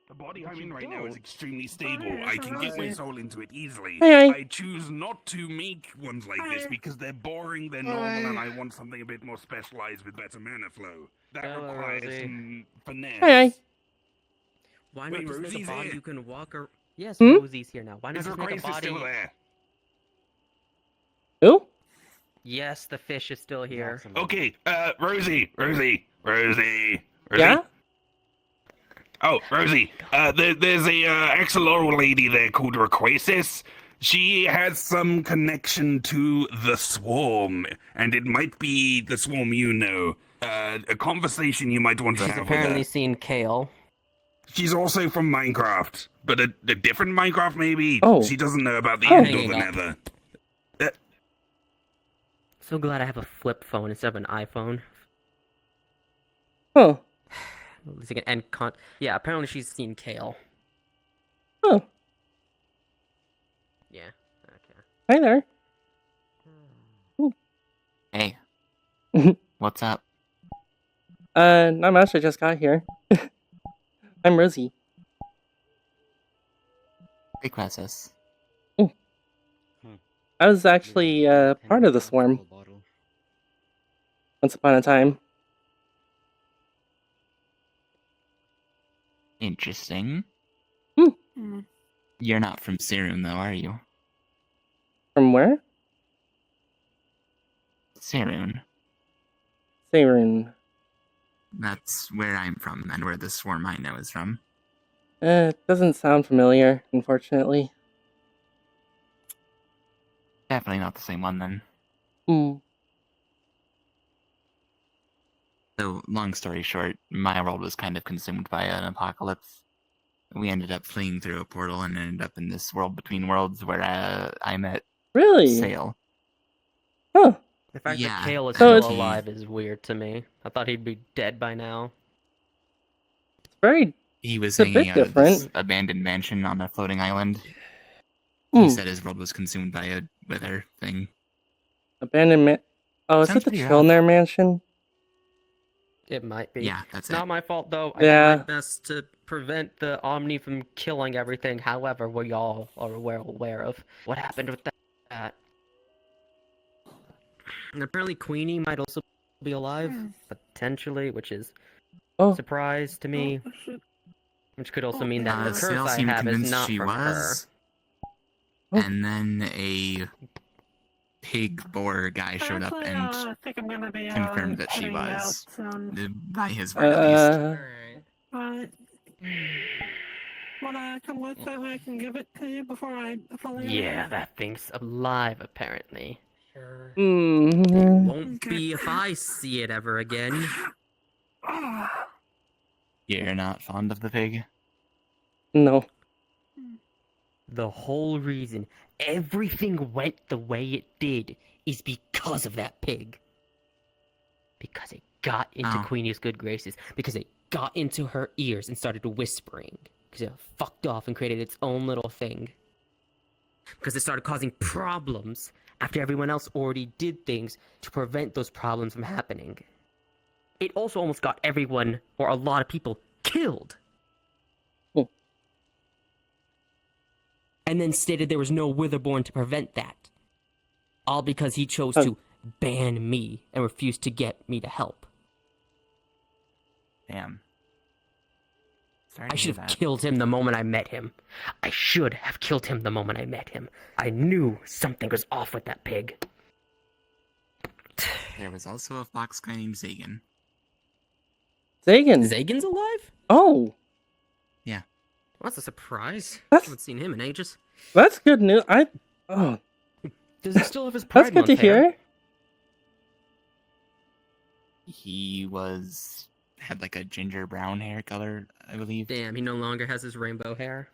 The body I'm in right now is extremely stable. I can get my soul into it easily. Hey. I choose not to make ones like this because they're boring, they're normal, and I want something a bit more specialized with better mana flow. That requires Rosie. some finesse. Hey. Why Wait, not just make a Rosie's body here? you can walk or Yes, Hmm? Rosie's here now. Why not Is just make a Grace body? still there? Who? Yes, the fish is still here. Okay, Rosie. Yeah? Oh, Rosie, there's a axolotl lady there called Requasis. She has some connection to the swarm, and it might be the swarm you know. A conversation you might want to She's have apparently with her. seen Kale. She's also from Minecraft, but a different Minecraft maybe? Oh. She doesn't know about the I'm end or hanging the up. nether. So glad I have a flip phone instead of an iPhone. Huh. At least I can end Yeah, apparently she's seen Kale. Huh. Yeah, okay. Hi there. Hey. What's up? Not much. I just got here. I'm Rosy. Big process. I was actually part of the swarm once upon a time. Interesting. Hmm. You're not from Serum, though, are you? From where? Serum. Sarin. That's where I'm from, and where the swarm I know is from. It doesn't sound familiar, unfortunately. Definitely not the same one, then. Hmm. So, long story short, my world was kind of consumed by an apocalypse. We ended up fleeing through a portal and ended up in this world between worlds where I met Really? Sail. Huh. The fact Yeah, that Kale is So still it's- alive is weird to me. I thought he'd be dead by now. It's very... He was It's a hanging bit out of this different. abandoned mansion on a floating island. Hmm. He said his world was consumed by a wither thing. Abandonment... Oh, is Sounds it the pretty rough. Chilner Mansion? It might be. Yeah, that's It's not it. my fault, though. I Yeah. did my best to prevent the Omni from killing everything. However, we all are well aware of what happened with that. And apparently Queenie might also be alive, potentially, which is Oh. a surprise to me. Which could also mean that the curse Sail I seemed have is convinced not she from was. Oh. And then a pig boar guy showed up and confirmed that she was. By his word, at least. Wanna come with so I can give it to you before I fully Yeah, that thing's alive, apparently. Hmm. Won't be if I see it ever again. You're not fond of the pig? No. The whole reason everything went the way it did is because of that pig. Because it got into Oh. Queenie's good graces. Because it got into her ears and started whispering. Because it fucked off and created its own little thing. Because it started causing problems after everyone else already did things to prevent those problems from happening. It also almost got everyone, or a lot of people, killed. Oh. And then stated there was no Witherborn to prevent that. All because he chose Oh. to ban me and refused to get me to help. Damn. Sorry I to should hear have that. killed him the moment I met him. I should have killed him the moment I met him. I knew something was off with that pig. There was also a fox guy named Zagan. Zagan. Zagan's alive? Oh. Yeah. Well, that's a surprise. I That's- haven't seen him in ages. That's good news. Oh. Does he still have his That's Pride good to Month hair? hear. He had like a ginger brown hair color, I believe. Damn, he no longer has his rainbow hair.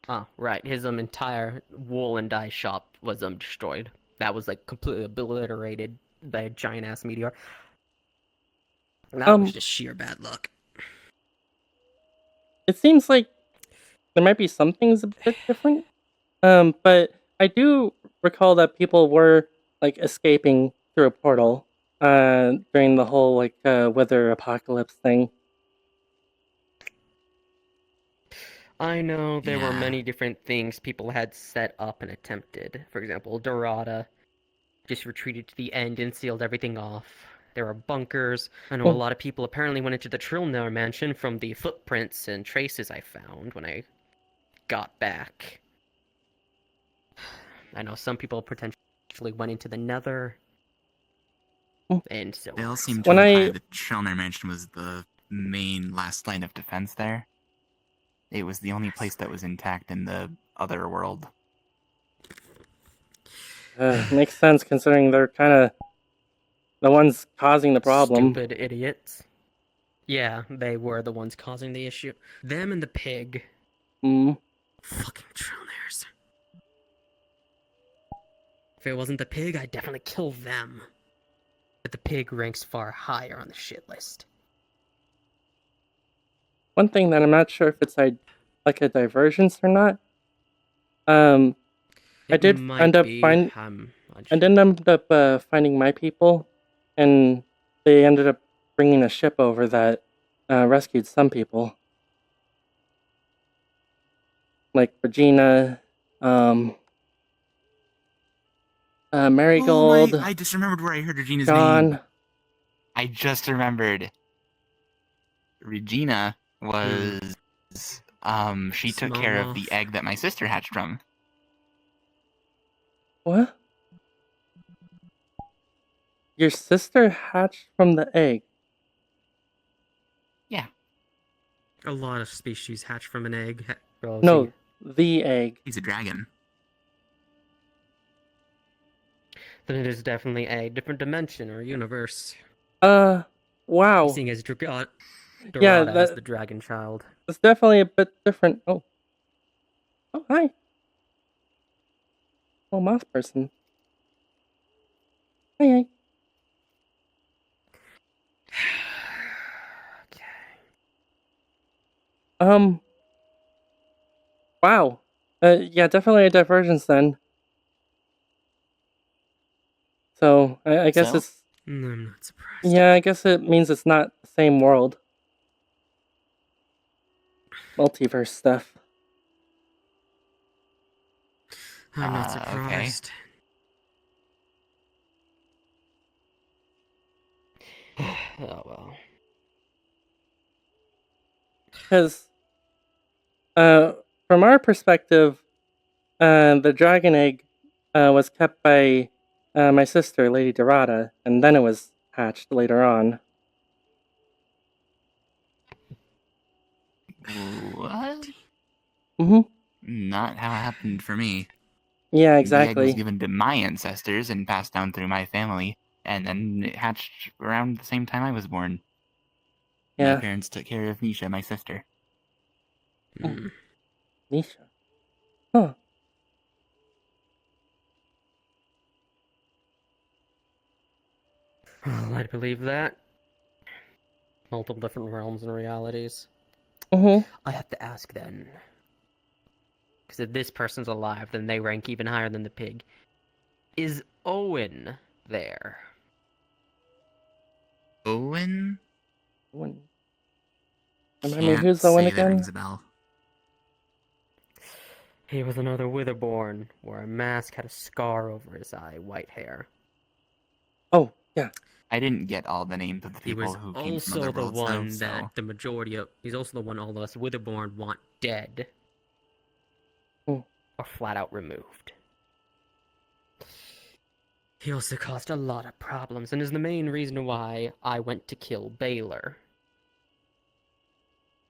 Oh, right. His entire wool and dye shop was destroyed. that was like completely obliterated by a giant ass meteor. That was just sheer bad luck. It seems like there might be some things a bit different. But I do recall that people were like escaping through a portal during the whole like weather apocalypse thing. I know there were Yeah. many different things people had set up and attempted. For example, Dorada just retreated to the end and sealed everything off. There are bunkers. I know a lot of people apparently went into the Trillnar mansion from the footprints and traces I found when I got back. I know some people potentially went into the Nether. And so They all on. seem to When imply I- that Shelner Mansion was the main last line of defense there. It was the only place that was intact in the other world. Makes sense considering they're kind of the ones causing the problem. Stupid idiots. Yeah, they were the ones causing the issue. Them and the pig. Mm. Fucking Trillnairs. If it wasn't the pig, I'd definitely kill them. But the pig ranks far higher on the shit list. One thing that I'm not sure if it's like a divergence or not. I did end up finding my people, and they ended up bringing a ship over that rescued some people, like Regina, Marigold, I just remembered where I heard Regina's John. name. I just remembered. Regina was she took care of the Smallmouth. egg that my sister hatched from. What? Your sister hatched from the egg? Yeah. A lot of species hatch from an egg. Rosy. No, the egg. He's a dragon. Then it is definitely a different dimension or universe. Wow. Seeing as Dorada Yeah, as the dragon child. It's definitely a bit different. Oh, hi. Oh, mouse person. Hi. Okay. Wow. Yeah, definitely a divergence then. So, I guess So? it's... I'm not surprised. Yeah, I guess it means it's not the same world. Multiverse stuff. I'm not Okay. surprised. Oh well. Because, from our perspective, the dragon egg was kept by my sister, Lady Dorada, and then it was hatched later on. What? Mm-hmm. Not how it happened for me. Yeah, The egg exactly. was given to my ancestors and passed down through my family, and then it hatched around the same time I was born. Yeah. My parents took care of Nisha, my sister. Mm. Nisha. Huh. Well, I'd believe that. Multiple different realms and realities. Mm-hmm. I have to ask then. Because if this person's alive, then they rank even higher than the pig. Is Owen there? Owen? Remind me, Can't who's Owen say that again? rings a bell. He was another Witherborn, wore a mask, had a scar over his eye, white hair. Oh, yeah. I didn't get all the names of the He people was who came from also other the worlds, one though, that so... the majority of... He's also the one all of us Witherborn want dead. Hmm. Or flat out removed. He also caused a lot of problems, and is the main reason why I went to kill Baylor.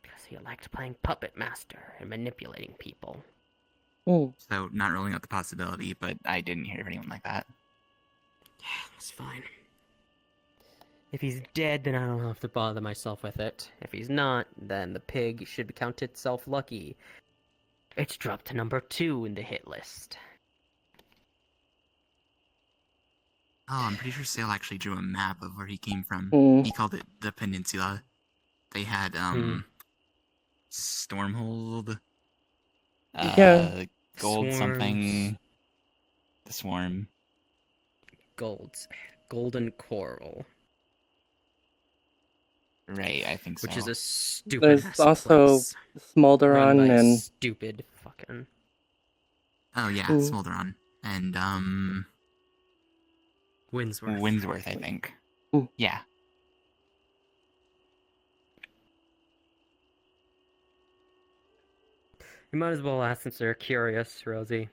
Because he liked playing puppet master and manipulating people. Hmm. So, not ruling out the possibility, but I didn't hear of anyone like that. That's fine. If he's dead, then I don't have to bother myself with it. If he's not, then the pig should count itself lucky. It's dropped to number 2 in the hit list. Oh, I'm pretty sure Sale actually drew a map of where he came from. Hmm. He called it the peninsula. They had Stormhold, Yeah. Gold Swarms. something, the Swarm. Golden Coral, Right, I think so. which is a stupid There's ass also place run Smolderon by a and stupid fucking. Oh yeah, Mm. Smolderon and Windsworth. I think. Mm. Yeah. You might as well ask since they're curious, Rosie.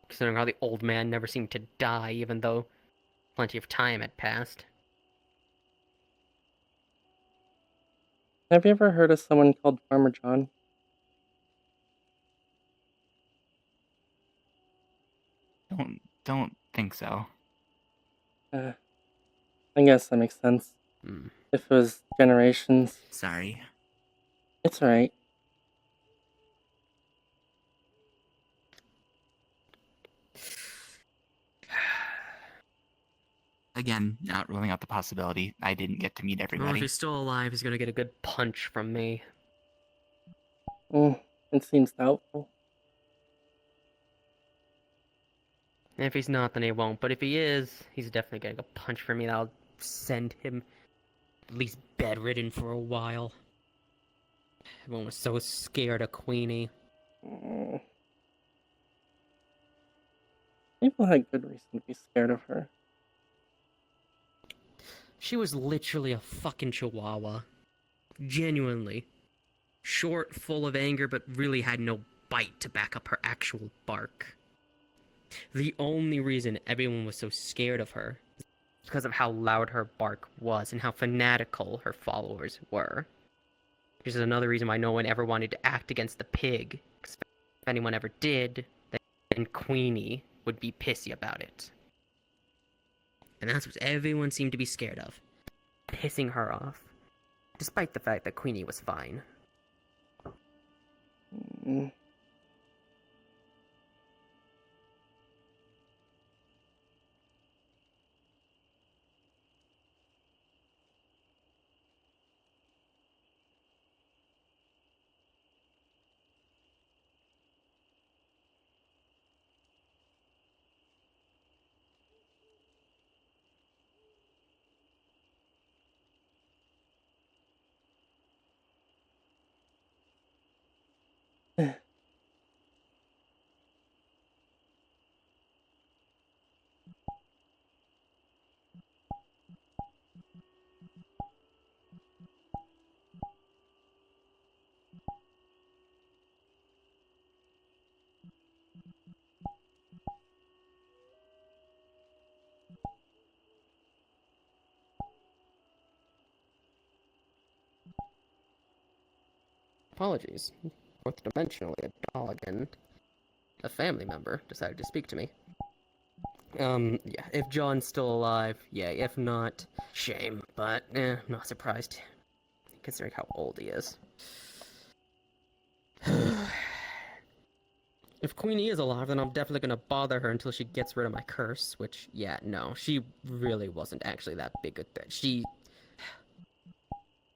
Considering how the old man never seemed to die, even though plenty of time had passed. Have you ever heard of someone called Farmer John? Don't think so. I guess that makes sense. Hmm. If it was generations, Sorry. it's alright. Again, not ruling out the possibility. I didn't get to meet Well, if everybody. he's still alive, he's gonna get a good punch from me. It seems doubtful. And if he's not, then he won't. But if he is, he's definitely getting a punch from me that'll send him at least bedridden for a while. Everyone was so scared of Queenie. Mm. People had good reason to be scared of her. She was literally a fucking chihuahua. Genuinely. Short, full of anger, but really had no bite to back up her actual bark. The only reason everyone was so scared of her is because of how loud her bark was and how fanatical her followers were. Which is another reason why no one ever wanted to act against the pig. 'Cause if anyone ever did, then Queenie would be pissy about it. And that's what everyone seemed to be scared of. Pissing her off. Despite the fact that Queenie was fine. Mm. Apologies. Fourth dimensionally, a dog and a family member decided to speak to me. Yeah, if John's still alive, yay. If not, shame. But, I'm not surprised, considering how old he is. If Queenie is alive, then I'm definitely gonna bother her until she gets rid of my curse, which, yeah, no, she really wasn't actually that big a threat. She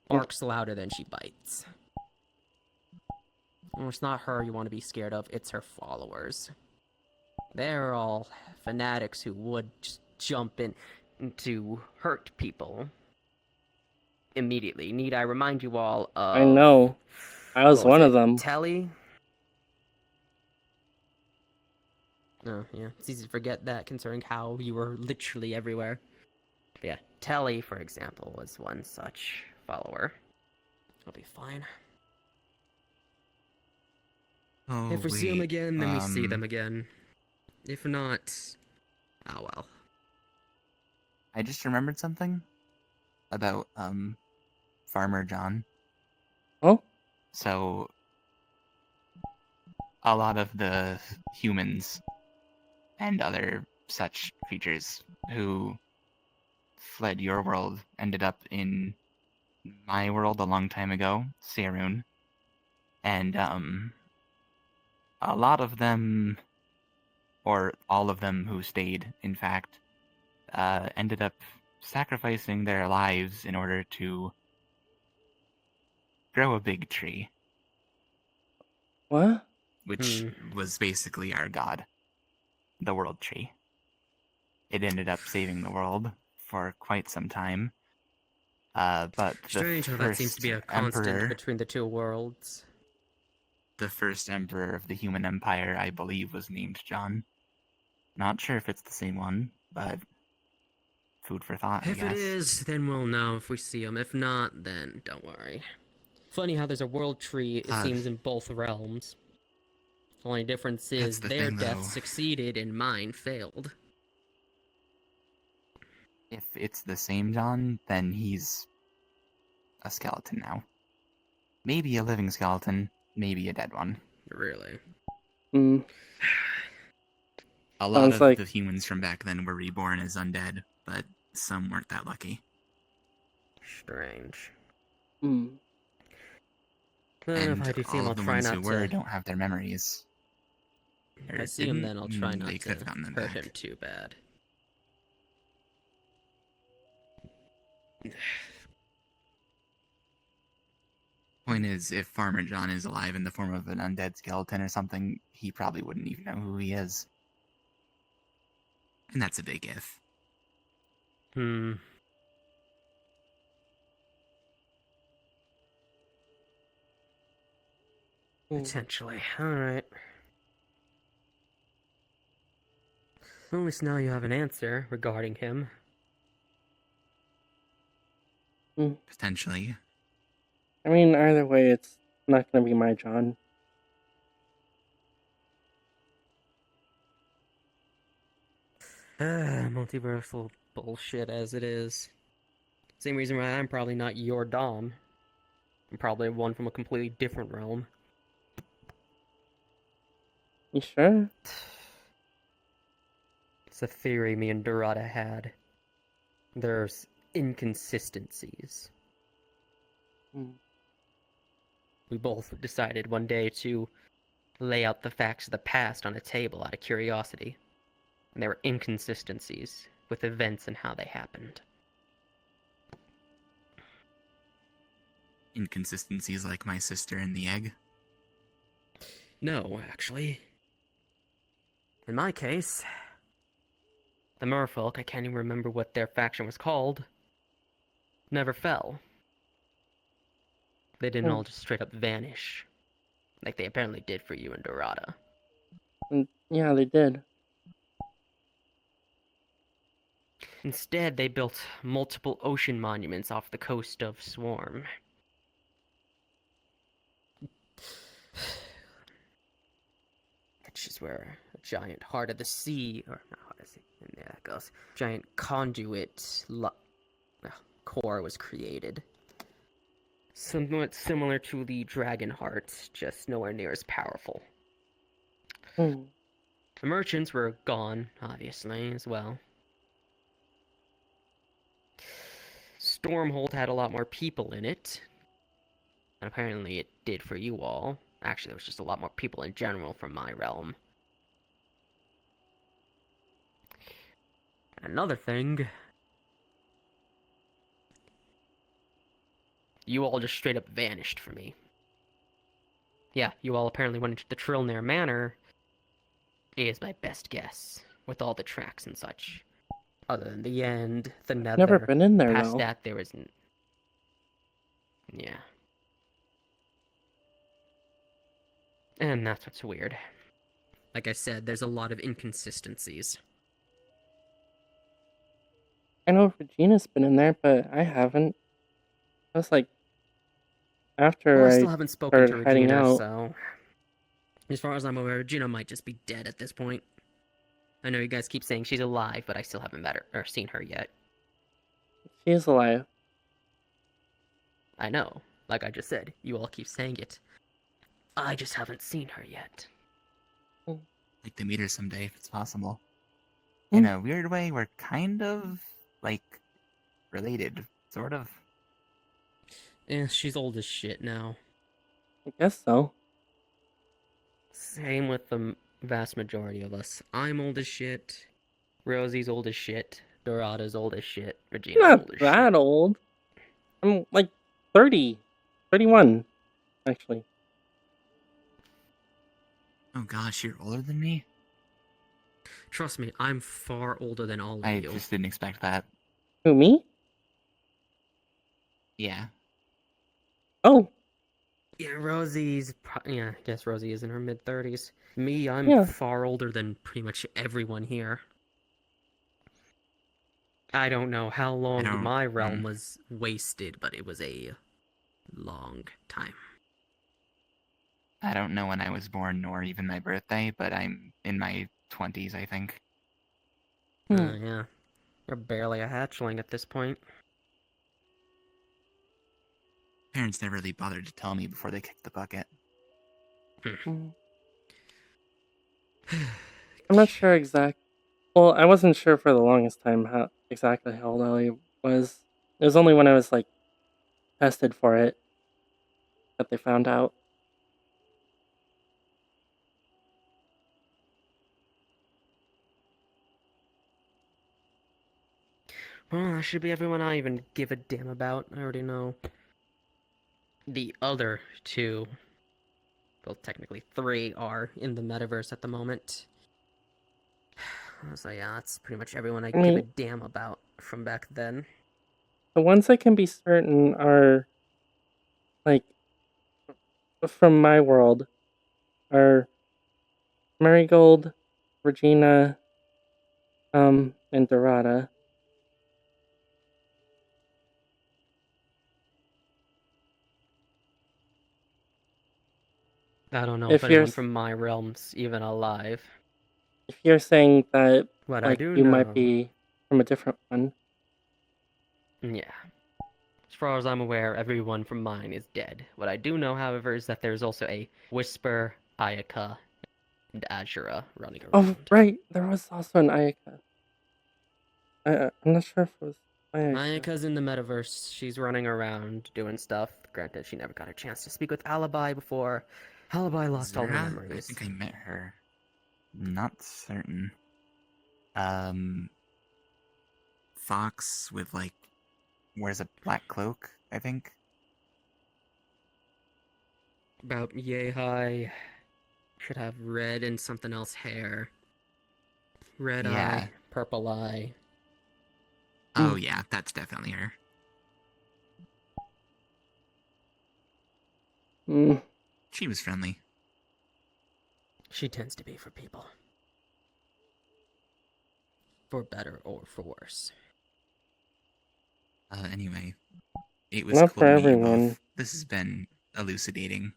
barks louder than she bites. And it's not her you want to be scared of, it's her followers. They're all fanatics who would just jump in to hurt people immediately. Need I remind you all of... I know. I was what one of them. Telly? Oh, yeah. It's easy to forget that, considering how you were literally everywhere. But yeah, Telly, for example, was one such follower. I'll be fine. Oh, If we see them wait, again, then we see them again. If not, oh well. I just remembered something about Farmer John. Oh? So a lot of the humans and other such creatures who fled your world ended up in my world a long time ago, Sarun. And a lot of them, or all of them who stayed, in fact, ended up sacrificing their lives in order to grow a big tree, What? which was basically our god, the world tree. It ended up saving the world for quite some time. But Strange the how that seems to be a first constant emperor, between the two worlds. the first emperor of the human empire, I believe, was named John. Not sure if it's the same one, but food for thought, I If it guess. is, then we'll know if we see him. If not, then don't worry. Funny how there's a world tree, it seems, in both realms. The only difference is the their thing, death though. succeeded and mine failed. If it's the same John, then he's a skeleton now. Maybe a living skeleton, maybe a dead one. Really. Hmm. A lot Sounds of like- the humans from back then were reborn as undead, but some weren't that lucky. Strange. Hmm. If And I do see him, all I'll of the try ones not who were to... don't have their memories. If Or I see him, didn't. then I'll try not They to could have gotten them hurt back. him too bad. Point is, if Farmer John is alive in the form of an undead skeleton or something, he probably wouldn't even know who he is. And that's a big if. Hmm. Potentially. Alright. Well, at least now you have an answer regarding him. Potentially. I mean, either way, it's not gonna be my John. Multiversal bullshit as it is. Same reason why I'm probably not your Dom. I'm probably one from a completely different realm. You sure? It's a theory me and Dorada had. There's inconsistencies. Hmm. We both decided one day to lay out the facts of the past on a table out of curiosity. And there were inconsistencies with events and how they happened. Inconsistencies like my sister and the egg. No, actually. In my case, the merfolk, I can't even remember what their faction was called, never fell. They didn't all just straight up vanish, like they apparently did for you and Dorada. Yeah, they did. Instead, they built multiple ocean monuments off the coast of Swarm. Which is where a giant heart of the sea, or not heart of the sea, and there it goes, giant conduit core was created. Somewhat similar to the dragon heart, just nowhere near as powerful. Hmm. The merchants were gone, obviously, as well. Stormhold had a lot more people in it. And apparently it did for you all. Actually, there was just a lot more people in general from my realm. Another thing... You all just straight up vanished from me. Yeah, you all apparently went into the Trilnir Manor, is my best guess, with all the tracks and such. Other than the end, the nether... Never been in there, Past though. that, there isn't... Yeah. And that's what's weird. Like I said, there's a lot of inconsistencies. I know Regina's been in there, but I haven't. That's like after Well, I I still haven't spoken to started hiding Regina, out. so... As far as I'm aware, Regina might just be dead at this point. I know you guys keep saying she's alive, but I still haven't met her, or seen her yet. She is alive. I know. Like I just said, you all keep saying it. I just haven't seen her yet. Like to meet her someday if it's possible. Hmm. In a weird way, we're kind of, like, related. Sort of. Eh, she's old as shit now. I guess so. Same with the vast majority of us. I'm old as shit. Rosie's old as shit. Dorada's old as shit. I'm Regina's not old as that shit. old. I'm like 30, 31, actually. Oh gosh, you're older than me? Trust me, I'm far older than all of I you. just didn't expect that. Who, me? Yeah. Oh, Yeah, I guess Rosie is in her mid-30s. Me, I'm yeah. far older than pretty much everyone here. I don't know how long don't- my realm was wasted, but it was a long time. I don't know when I was born nor even my birthday, but I'm in my 20s, I think. Yeah. You're barely a hatchling at this point. Parents never really bothered to tell me before they kicked the bucket. Hmm. I'm not sure Well, I wasn't sure for the longest time exactly how old I was. It was only when I was like tested for it that they found out. Well, that should be everyone I even give a damn about. I already know. The other two, well, technically three, are in the metaverse at the moment. So yeah, that's pretty much everyone I I give a mean, damn about from back then. the ones that can be certain are like from my world are Marigold, Regina, and Dorada. I don't know if If you're anyone from my realm's even alive. if you're saying that What I like do you might know, be from a different one, yeah. As far as I'm aware, everyone from mine is dead. What I do know, however, is that there's also a Whisper, Ayaka, and Azura running oh around. right, there was also an Ayaka. I'm not sure if it was Ayaka. Ayaka's in the metaverse. She's running around doing stuff. Granted, she never got a chance to speak with Alibi before Alibi lost all her Zura? I memories. think I met her. Not certain. Fox with like wears a black cloak, I think. About yay high. Should have red and something else hair. Red Yeah. eye, purple eye. Oh yeah, that's definitely her. Mm, She was friendly. She tends to be for people. For better or for worse. Anyway, it was not cool for to meet you everyone. both. This has been elucidating.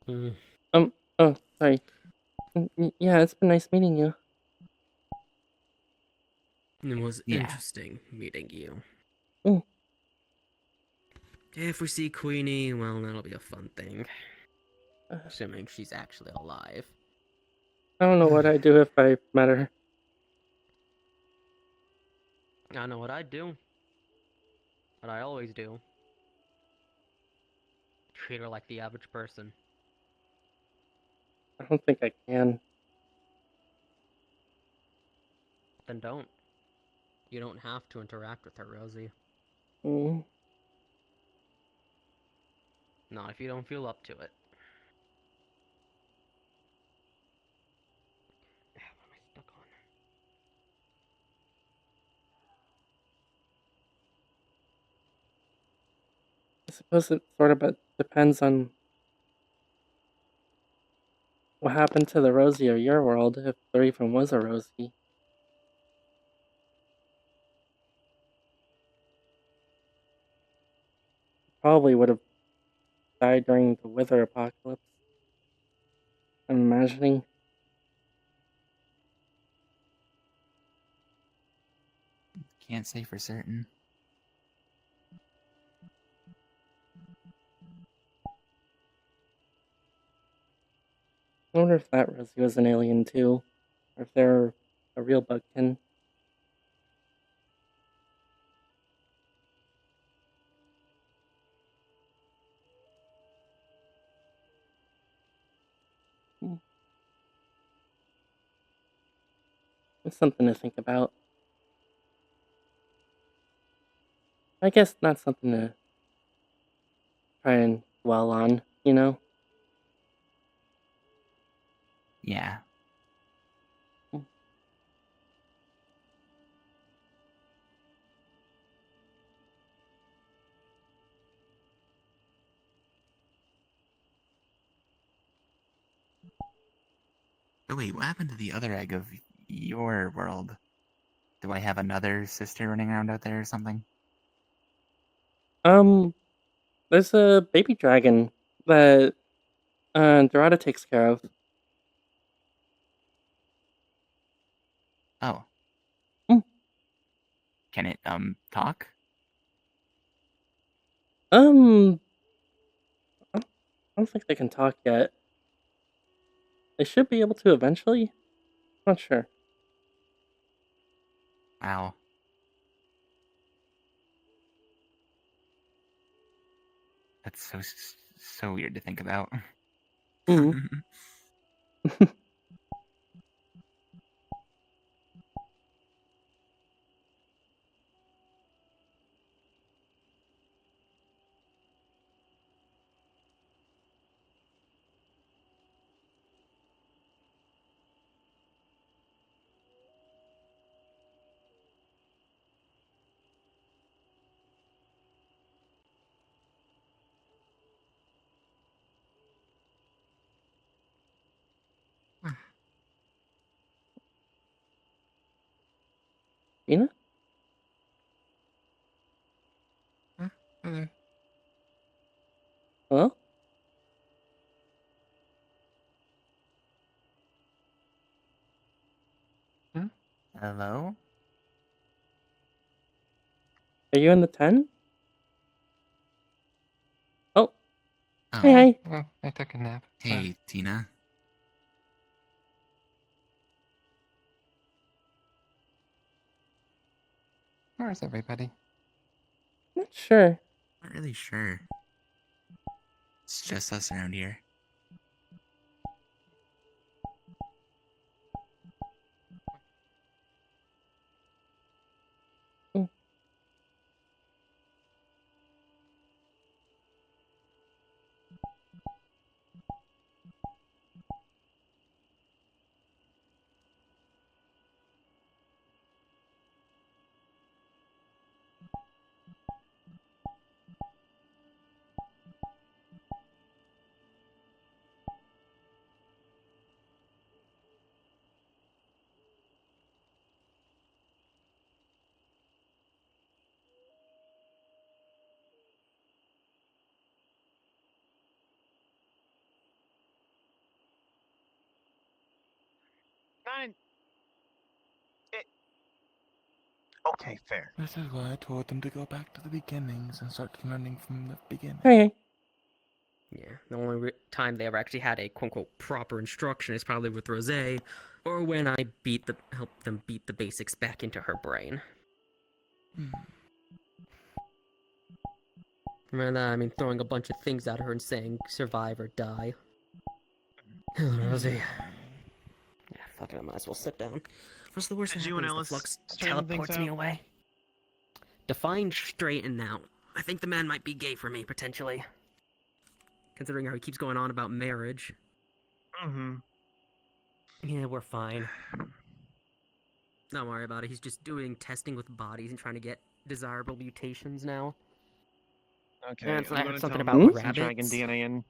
Mm. Oh, sorry. Yeah, it's been nice meeting you. It was Yeah. interesting meeting you. Mm. If we see Queenie, well, that'll be a fun thing. Uh, Assuming she's actually alive. I don't know what I'd do if I met her. I know what I'd do. What I always do. Treat her like the average person. I don't think I can. Then don't. You don't have to interact with her, Rosie. Mm. Not if you don't feel up to it. What am I stuck on? I suppose it sort of depends on what happened to the Rosie of your world, if there even was a Rosie. Probably would have died during the Wither apocalypse. I'm imagining. Can't say for certain. I wonder if that Rosie was an alien too, or if they're a real bugkin. It's something to think about. I guess not something to try and dwell on, you know? Yeah. Oh wait, what happened to the other egg of your world? Do I have another sister running around out there or something? There's a baby dragon that Dorada takes care of. Oh. Mm. Can it talk? I don't think they can talk yet. They should be able to eventually. Not sure. Wow. That's so weird to think about. Mm. Tina? Hello. Hello? Hello? Are you in the tent? Oh, Oh. hey. Well, I took a nap. Hey, Tina. Where's everybody? Not sure. Not really sure. It's just us around here. Mm. Nine. Okay, fair. This is why I told them to go back to the beginnings and start learning from the beginning. Hey. Yeah, the only time they ever actually had a quote-unquote proper instruction is probably with Rosé, or when I helped them beat the basics back into her brain. Remember that? I mean, throwing a bunch of things at her and saying, survive or die. Hello, Rosy. Yeah, fuck it, I might as well sit down. What's the worst that Did you and happens? The Ellis flux straighten things teleports me out? away. Define straighten out. I think the man might be gay for me, potentially. Considering how he keeps going on about marriage. Mm-hmm. Yeah, we're fine. Don't worry about it. He's just doing testing with bodies and trying to get desirable mutations now. Okay, And I I'm heard gonna something tell him about to put some dragon rabbits. DNA in.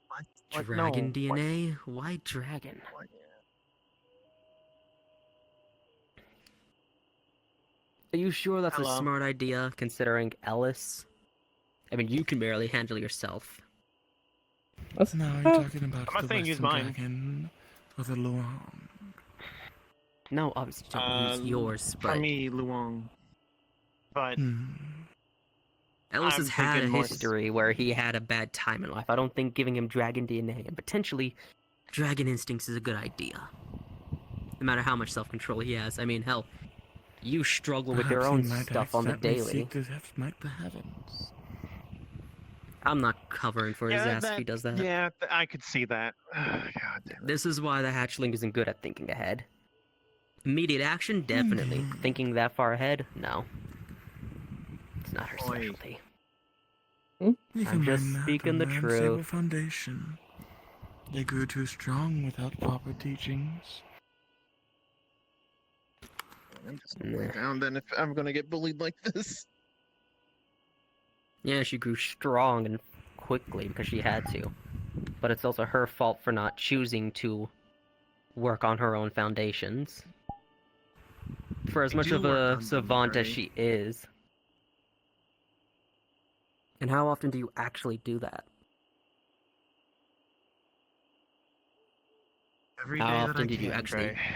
What? Dragon No. What? DNA? Why dragon? What? Are you sure that's a Hello? smart idea, considering Ellis? I mean, you can barely handle yourself. That's No, you're talking about I'm not the saying use Western mine. Dragon or the Luang. No, obviously don't use yours, For but me, Luong. But Ellis has I'm had a thinking more history where he had a bad time in life. I don't think giving him dragon DNA and potentially dragon instincts is a good idea. No matter how much self-control he has. I mean, hell, you struggle with your Perhaps he own might stuff on the accidentally daily. seek to smite the heavens. I'm not covering for his ass if he does that. Yeah, I could see that. God damn it. This is why the hatchling isn't good at thinking ahead. Immediate action, definitely. Mhm. Thinking that far ahead, no. It's not her Oi. specialty. You I'm can just blame that speaking on the the unstable truth. foundation. They grew too strong without proper teachings. I'm just gonna lay Nah. down then if I'm gonna get bullied like this. Yeah, she grew strong and quickly because she had to. But it's also her fault for not choosing to work on her own foundations. For as I much do of work a on them, savant as Gray. she is. And how often do you actually do that? Every How day that I often did you can, actually- Gray.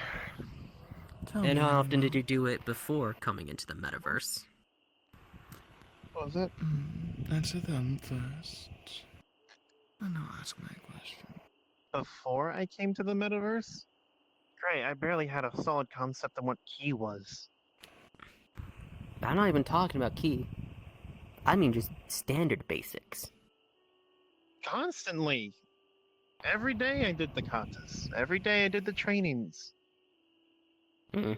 Tell And me, how often did Animal. you do it before coming into the metaverse? Was it? Answer them first. And I'll ask my question. Before I came to the metaverse? Gray, I barely had a solid concept of what key was. I'm not even talking about key. I mean just standard basics. Constantly. Every day I did the katas. Every day I did the trainings. Hmm.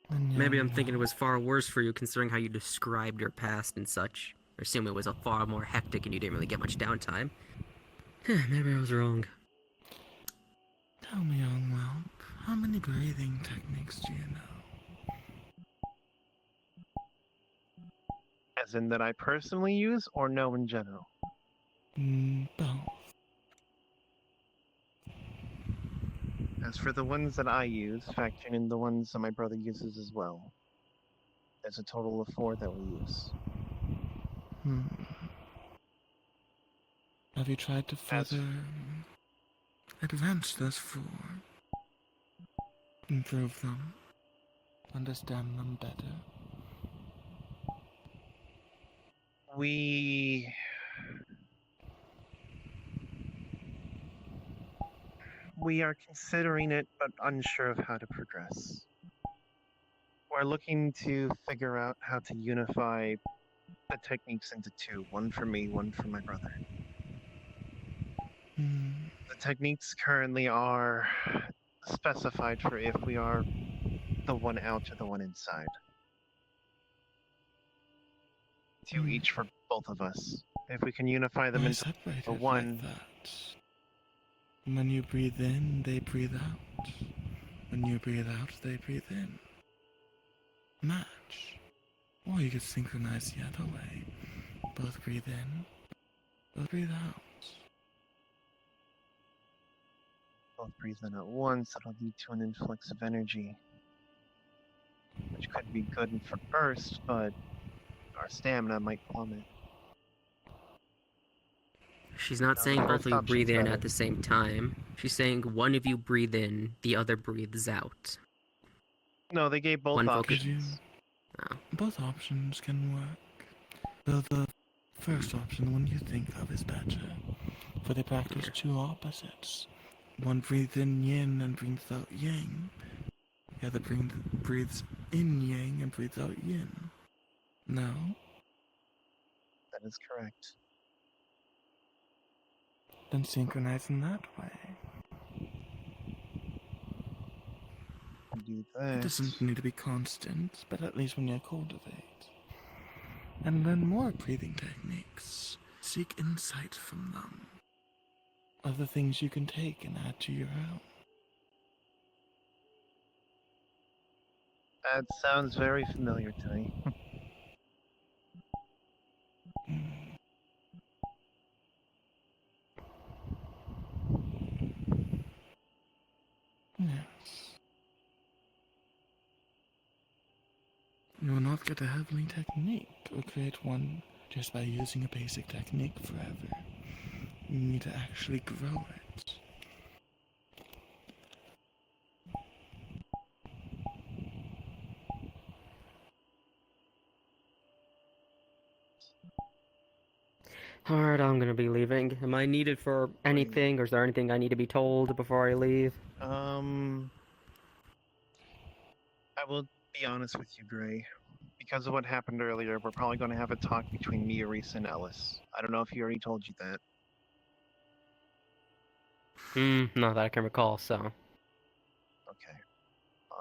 Then Maybe yeah, I'm you thinking it know. was far worse for you considering how you described your past and such. I assume it was a far more hectic and you didn't really get much downtime. Maybe I was wrong. Tell me, young whelp, how many breathing techniques do you know? As in that I personally use or know in general? Both. As for the ones that I use, factoring in the ones that my brother uses as well, there's a total of 4 that we use. Have you tried to As- further advance those 4? Improve them? Understand them better? We are considering it, but unsure of how to progress. We're looking to figure out how to unify the techniques into 2, one for me, one for my brother. The techniques currently are specified for if we are the one out or the one inside. 2 each for both of us. If we can unify them Why into separate the it one, like that? When you breathe in, they breathe out. When you breathe out, they breathe in. Match. Or you could synchronize the other way. Both breathe in, both breathe out. both breathe in at once, that'll lead to an influx of energy. Which could be good for burst, but our stamina might plummet. She's not No, saying the both first of you breathe option's in better. at the same time. She's saying one of you breathe in, the other breathes out. No, they gave both One focus- Could you? options. Oh. Both options can work. Though the first option, the one you think of, is better. For they practice 2 opposites. One breathes in yin and breathes out yang. The other breathes in yang and breathes out yin. No? That is correct. Then synchronize in that way. We do It this. doesn't need to be constant, but at least when you cultivate. And learn more breathing techniques. Seek insight from them. Other things you can take and add to your own. That sounds very familiar to me. Yes. You will not get a heavenly technique or create one just by using a basic technique forever. You need to actually grow it. Alright, I'm gonna be leaving. Am I needed for anything, or is there anything I need to be told before I leave? I will be honest with you, Gray. Because of what happened earlier, we're probably going to have a talk between me, Arisa, and Ellis. I don't know if he already told you that. Not that I can recall, so.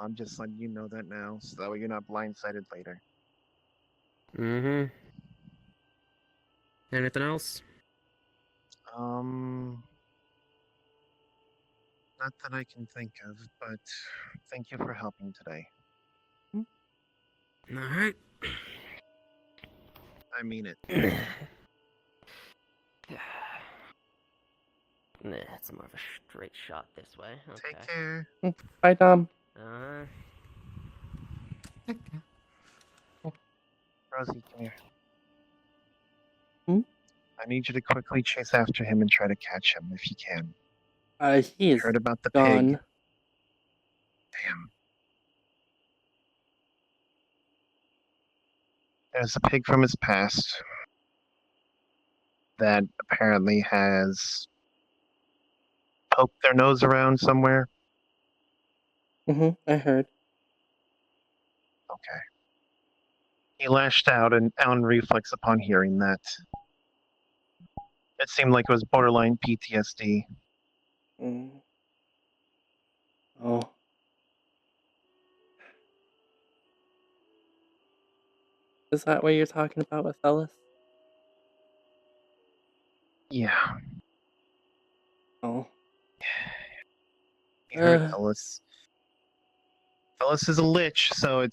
I'm just letting you know that now, so that way you're not blindsided later. Mm-hmm. Anything else? Not that I can think of, but thank you for helping today. All right. I mean it. Nah, it's more of a straight shot this way. Okay. Take care. Bye, Dom. Rosie, come here. Hmm? I need you to quickly chase after him and try to catch him if you can. He is Heard about the gone. pig. Damn. There's a pig from his past that apparently has poked their nose around somewhere. I heard. Okay. He lashed out and on reflex upon hearing that. It seemed like it was borderline PTSD. Mm. Oh. Is that what you're talking about with Ellis? Yeah, Oh. he hurt Uh. Ellis. Ellis is a lich, so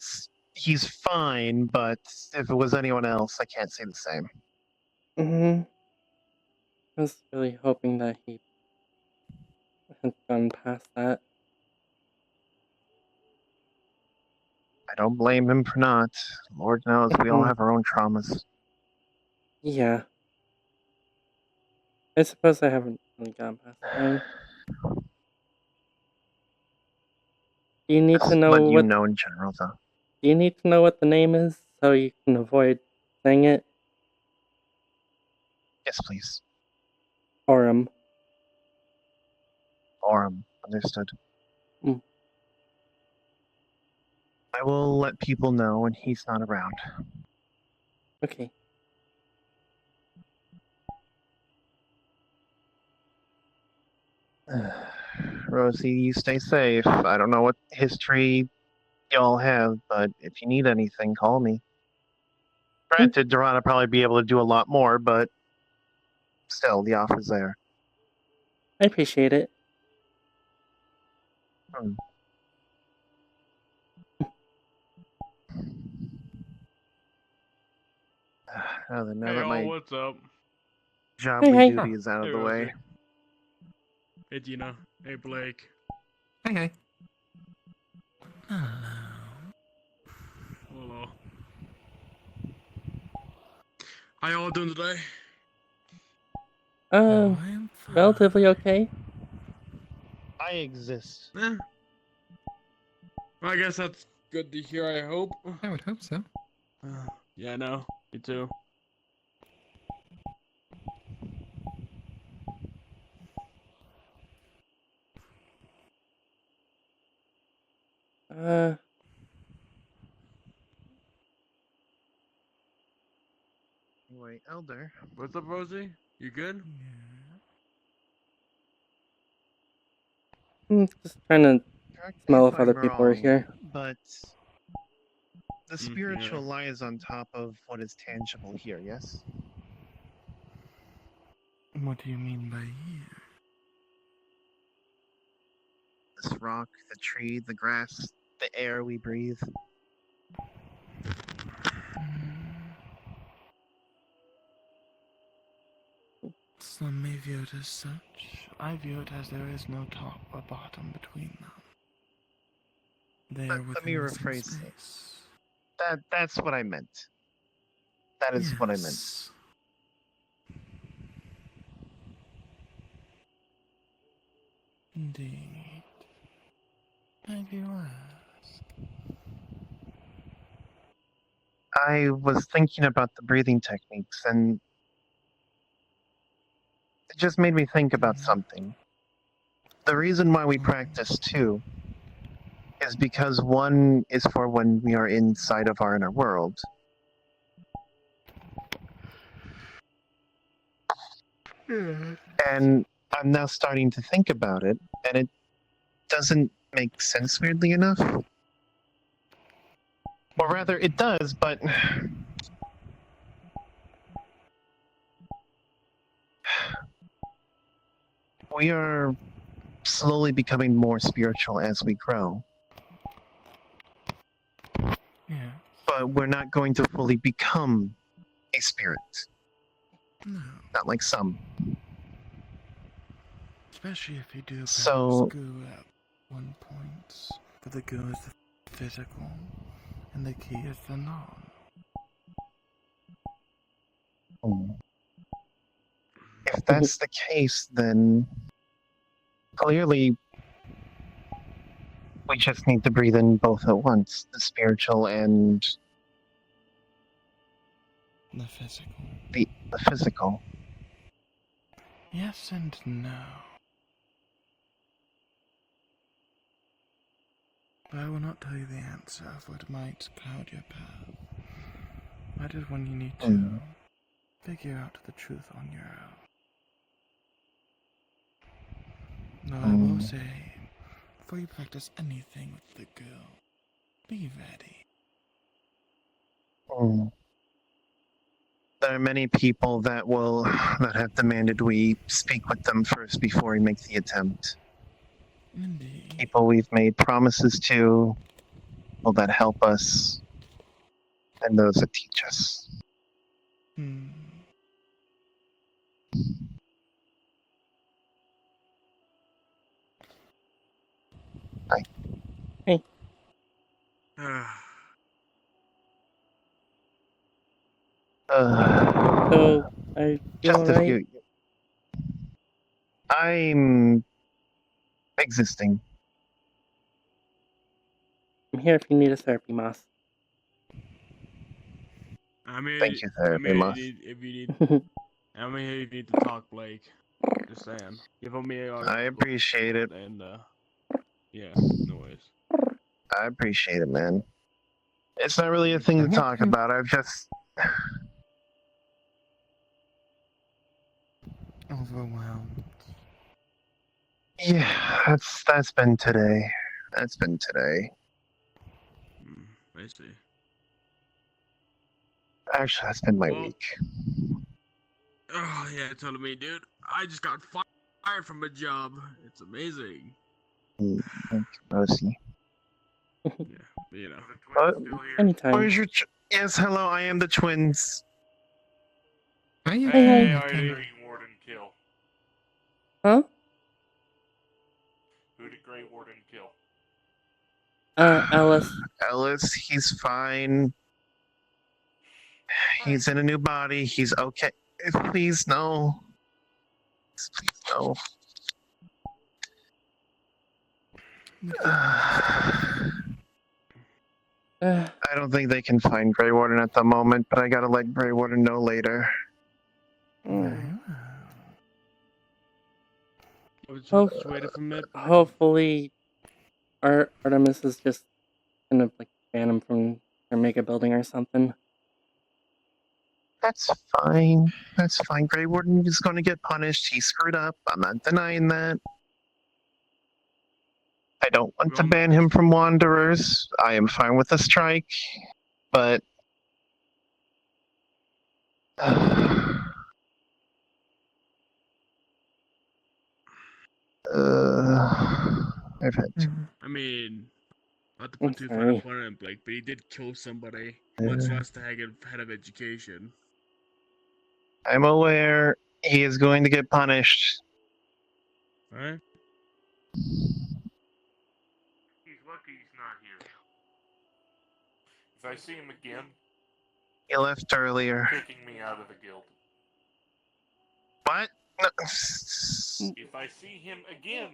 he's fine, but if it was anyone else, I can't say the same. I was really hoping that he had gone past that. I don't blame him for not. Lord knows we all have our own traumas. Yeah. I suppose I haven't really gone past mine. Do you need to Just know letting you what? know in general, though. Do you need to know what the name is so you can avoid saying it? Yes, please. Orem. Understood. Mm. I will let people know when he's not around. Okay. Rosie, you stay safe. I don't know what history y'all have, but if you need anything, call me. Granted, Durana probably be able to do a lot more, but still, the offer's there. I appreciate it. Now Hey, that my what's up? jobly Hey. duty is out of Hey, the way, Rosie. Hey, Gina. Hey, Blake. Hey. Hello. How y'all doing today? I'm fine. Relatively okay. I exist. Eh. Well, I guess that's good to hear, I hope. I would hope so. Yeah, I know. Me too. Anyway, Elder. What's up, Rosie? You good? I'm just trying to Correct me smell if if other I'm people are wrong, here. but the yeah. spiritual lies on top of what is tangible here, yes? What do you mean by here? This rock, the tree, the grass, the air we breathe. Some may view it as such. I view it as there is no top or bottom between them. They are Let me within the same rephrase space. That's what I meant. That is what I meant. Yes. Indeed. Why do you ask? I was thinking about the breathing techniques, and it just made me think about something. The reason why we practice two is because one is for when we are inside of our inner world. And I'm now starting to think about it, and it doesn't make sense, weirdly enough. Or rather, it does, but we are slowly becoming more spiritual as we grow. Yeah. But we're not going to fully become a spirit. No. Not like some. Especially if you do practice So- goo at one point. But the goo is the physical, and the key is the non. If that's the case, then clearly we just need to breathe in both at once, the spiritual and The physical. the physical. Yes and no. But I will not tell you the answer, for it might cloud your path. That is when you need to figure out the truth on your own. Now I will say, before you practice anything with the girl, be ready. There are many people that have demanded we speak with them first before we make the attempt. Indeed. People we've made promises to, people that help us, and those that teach us. So, are you Just a alright? few. I'm existing. I'm here if you need a therapy, Moss. I'm here. Thank you, therapy, I'm here Moss. if you need. I'm here if you need to talk, Blake. Just saying. Give me a. I appreciate it. And yeah, no worries. I appreciate it, man. It's not really a thing to talk about. I've just Overwhelmed. yeah, that's been today. That's been today. I see. Actually, that's been my Well- week. Oh yeah, totally me, dude. I just got fired from a job. It's amazing. Thank you, Rosy. Yeah, but, you know. What? Anytime. Where's your? Yes, hello. I am the twins. Hey, hey. Grey Warden kill? Huh? Who did Grey Warden kill? Alice. Ellis, he's fine. He's in a new body. He's okay. Please no. Please no. I don't think they can find Grey Warden at the moment, but I gotta let Grey Warden know later. Just waiting for me. Hopefully, Artemis is just gonna like ban him from her mega building or something. That's fine. That's fine. Grey Warden is going to get punished. He screwed up. I'm not denying that. I don't want to ban him from Wanderers. I am fine with a strike, but I've had to. I mean, not to I'm put too fine sorry. a point on it, Blake, but he did kill somebody. Much less the head of education. I'm aware he is going to get punished. Alright? He's lucky he's not here. If I see him again, He left earlier. kicking me out of the guild. What? No. If I see him again,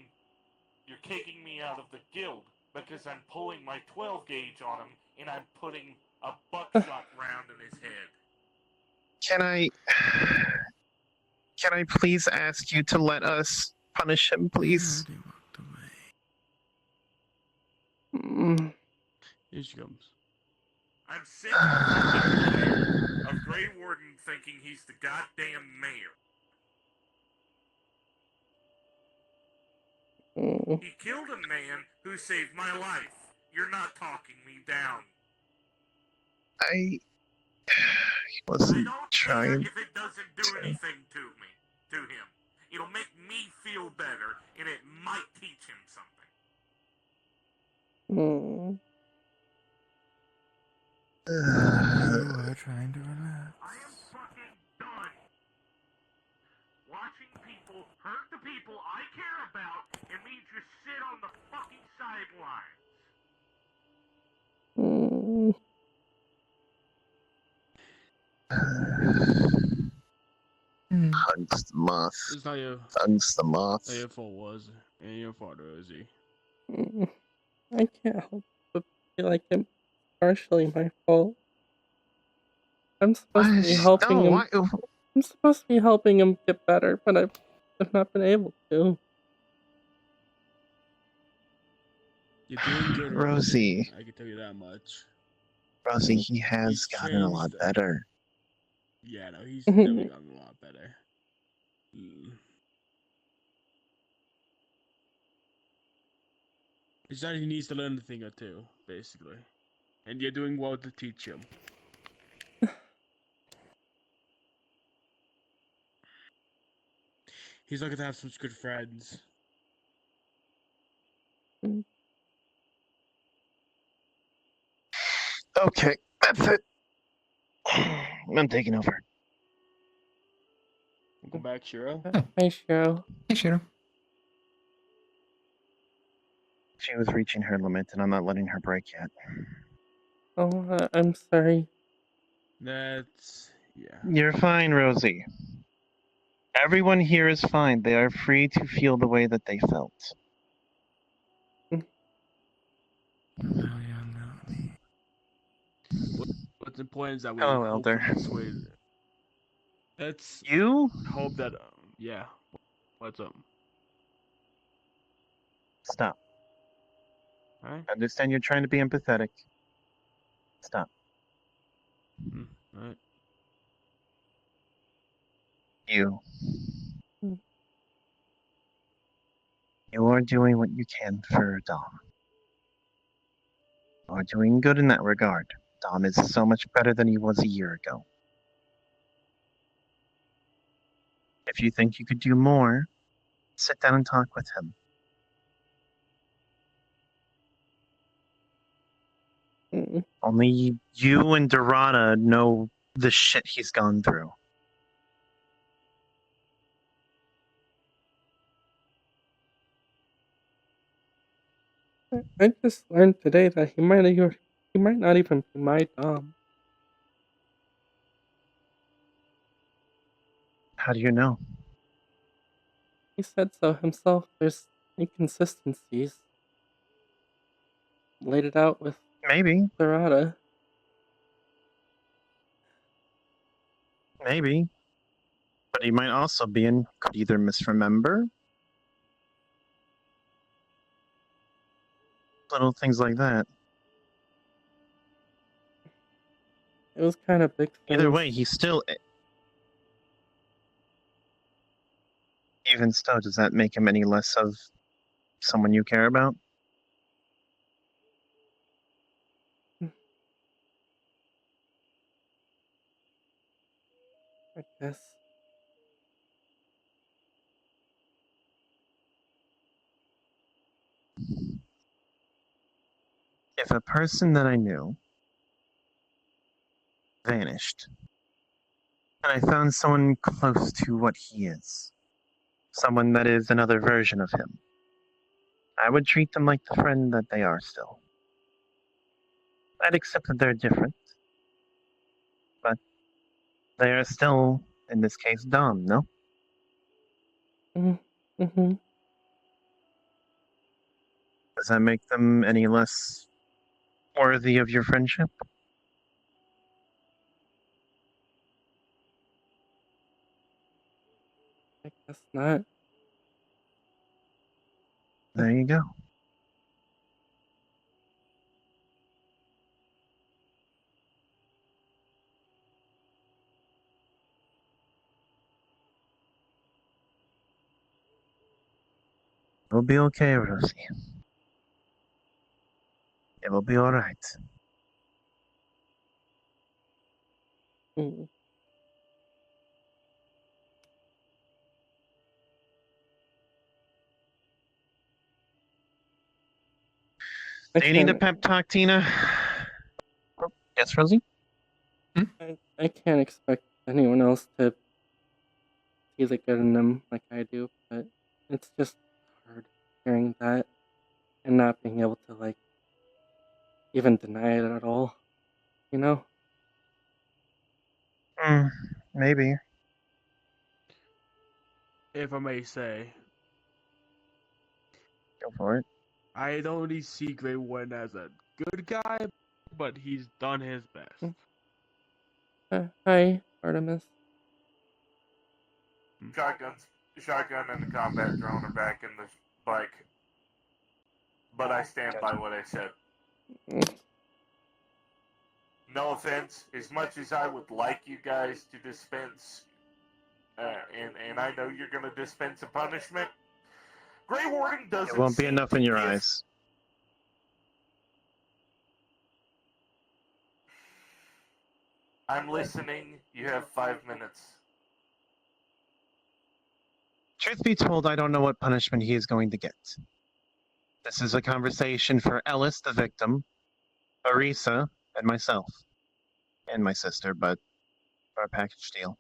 you're kicking me out of the guild because I'm pulling my 12 gauge on him and I'm putting a buckshot round in his head. Can I please ask you to let us punish him, please? Here she comes. I'm sick of Grey Warden thinking he's the goddamn mayor. He killed a man who saved my life. You're not talking me down. I wasn't trying. if it doesn't do anything to him. It'll make me feel better, and it might teach him something. Mm. You are trying to relax. I am fucking done watching people hurt the people I care about and me just sit on the fucking sidelines. Mm. Hugs the moth. It's not Hugs the moth. your fault, was it? And your fault, Rosie. Mm. I can't help but feel like it's partially my fault. I'm supposed to be helping him. I'm supposed to be helping him get better, but I've not been able to. You're doing good, Rosie. I can tell you that much. Rosie, he has He's gotten a lot changed. better. Yeah, no, he's definitely gotten a lot better. It's that he needs to learn a thing or two, basically. And you're doing well to teach him. He's lucky to have such good friends. Okay, that's it. I'm taking over. Welcome back, Shiro. Hi, Shiro. Hey, Shiro. She was reaching her limit, and I'm not letting her break yet. Oh, I'm sorry. That's... yeah. You're fine, Rosie. Everyone here is fine. They are free to feel the way that they felt. What's important is that we Hello, Elder. hopefully persuade... Let's You? hope that... yeah. What's up? Stop. Alright? I understand you're trying to be empathetic. Stop. Alright. You. Hmm. You are doing what you can for Dom. You are doing good in that regard. Dom is so much better than he was a year ago. If you think you could do more, sit down and talk with him. Mm. Only you and Dorada know the shit he's gone through. I just learned today that he might not even be my Dom. How do you know? He said so himself. There's inconsistencies. Laid it out with Maybe. Dorada. Maybe. But he might also be and could either misremember. Little things like that. It was kind of big things. Either way, he's still. Even so, does that make him any less of someone you care about? I guess. If a person that I knew vanished, and I found someone close to what he is, someone that is another version of him, I would treat them like the friend that they are still. I'd accept that they're different, but they are still, in this case, Dom, no? Mm-hmm. Does that make them any less worthy of your friendship? I guess not. There you go. It'll be okay, Rosie. It will be alright. Mm. I Do you need a can't. pep talk, Tina? Yes, Rosie? I can't expect anyone else to see the good in them like I do, but it's just hard hearing that and not being able to like even deny it at all. You know? Hmm, maybe. If I may say, Go for it. I only see Grey Warden as a good guy, but he's done his best. Mm. Hi, Artemis. Shotgun and the combat drone are back in the bike. But I stand by what I said. Mm. No offense, as much as I would like you guys to dispense, and I know you're going to dispense a punishment, Grey Warden doesn't It won't be seem enough to in your give- eyes. I'm listening. You have 5 minutes. Truth be told, I don't know what punishment he is going to get. This is a conversation for Ellis, the victim, Arisa, and myself. And my sister, but for a package deal.